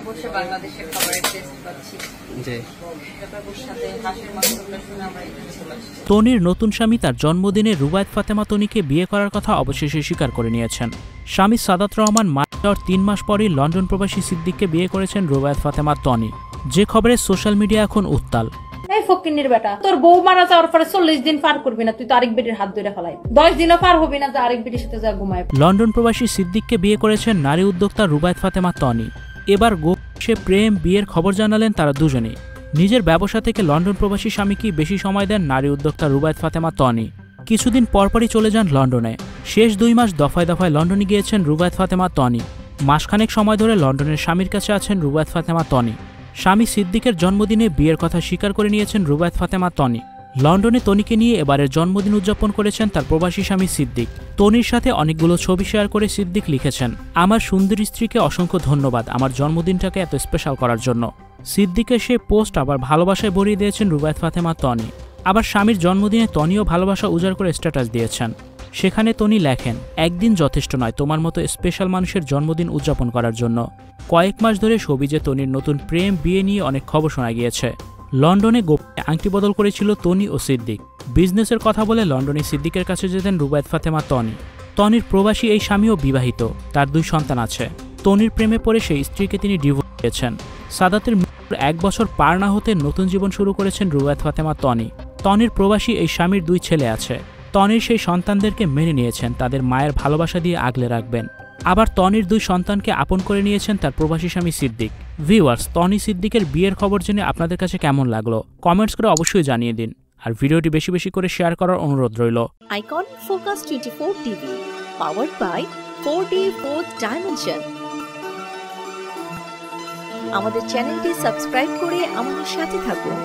বসে বাংলাদেশের খাবারের টেস্ট পাচ্ছি। তনির নতুন স্বামী তার জন্মদিনে রুবায়েত ফাতেমা তনিকে বিয়ে করার কথা অবশেষে স্বীকার করে নিয়েছেন। স্বামী সাদাত রহমান মারা যাওয়ার ৩ মাস পরই লন্ডন প্রবাসী সিদ্দিককে বিয়ে করেছেন রুবায়েত ফাতেমা তনি, যে খবরে সোশ্যাল মিডিয়া এখন উত্তাল। এই ফকিন্নির বেটা, তোর বউ মারা যাওয়ার পরে 40 দিন পার করবি না, তুই তো আরেক বেটির হাত ধরে ফেলাই। 10 দিনও পার হবি না যে আরেক বেটির সাথে যা ঘুমায়। লন্ডন প্রবাসী সিদ্দিককে বিয়ে করেছেন নারী উদ্যোক্তা রুবায়েত ফাতেমা তনি। এবার গোপনে প্রেম বিয়ের খবর জানালেন তারা দুজনে। নিজের ব্যবসা থেকে লন্ডন প্রবাসী স্বামীকে বেশি সময় দেন নারী উদ্যোক্তা রুবায়েত ফাতেমা তনি। কিছুদিন পরপরই চলে যান লন্ডনে। শেষ 2 মাস দফায় দফায় লন্ডনে গিয়েছেন রুবায়েত ফাতেমা তনি। মাসখানেক সময় ধরে লন্ডনের স্বামীর কাছে আছেন রুবায়েত ফাতেমা তনি। স্বামী সিদ্দিকের জন্মদিনে বিয়ের কথা স্বীকার করে নিয়েছেন রুবায়েত ফাতেমা তনি। লন্ডনে তনিকে নিয়ে এবারের জন্মদিন উদযাপন করেছেন তার প্রবাসী স্বামী সিদ্দিক। তনির সাথে অনেকগুলো ছবি শেয়ার করে সিদ্দিক লিখেছেন, আমার সুন্দরী স্ত্রীকে অসংখ্য ধন্যবাদ আমার জন্মদিনটাকে এত স্পেশাল করার জন্য। সিদ্দিকের সেই পোস্ট আবার ভালোবাসায় ভরিয়ে দিয়েছেন রুবায়েত ফাতেমা তনি। আবার স্বামীর জন্মদিনে তনিও ভালোবাসা উজাড় করে স্ট্যাটাস দিয়েছেন। সেখানে তনি লেখেন, একদিন যথেষ্ট নয় তোমার মতো স্পেশাল মানুষের জন্মদিন উদযাপন করার জন্য। কয়েক মাস ধরে সবিজে তনির নতুন প্রেম বিয়ে নিয়ে অনেক খবর শোনা গিয়েছে। লন্ডনে গোপনে আংটি বদল করেছিল তনি ও সিদ্দিক। বিজনেসের কথা বলে লন্ডনে সিদ্দিকের কাছে যেতেন রুবায়েত ফাতেমা তনি। তনির প্রবাসী এই স্বামীও বিবাহিত, তার 2 সন্তান আছে। তনির প্রেমে পড়ে সেই স্ত্রীকে তিনি ডিভোর্স দিয়েছেন। সাদাতের মৃত্যুর 1 বছর পার না হতে নতুন জীবন শুরু করেছেন রুবায়েত ফাতেমা তনি। তনির প্রবাসী এই স্বামীর 2 ছেলে আছে। তনির সেই সন্তানদেরকে মেনে নিয়েছেন, তাদের মায়ের ভালোবাসা দিয়ে আগলে রাখবেন। আবার তনির 2 সন্তানকে আপন করে নিয়েছেন তার প্রবাসী স্বামী সিদ্দিক। ভিউয়ার্স, তনি সিদ্দিকের বিয়ের খবর জেনে আপনাদের কাছে কেমন লাগলো কমেন্টস করে অবশ্যই জানিয়ে দিন। আর ভিডিওটি বেশি বেশি করে শেয়ার করার অনুরোধ রইল। Icon Focus 24 TV, powered by 4D Fourth Dimension। আমাদের চ্যানেলটি সাবস্ক্রাইব করে আমাদের সাথে থাকুন।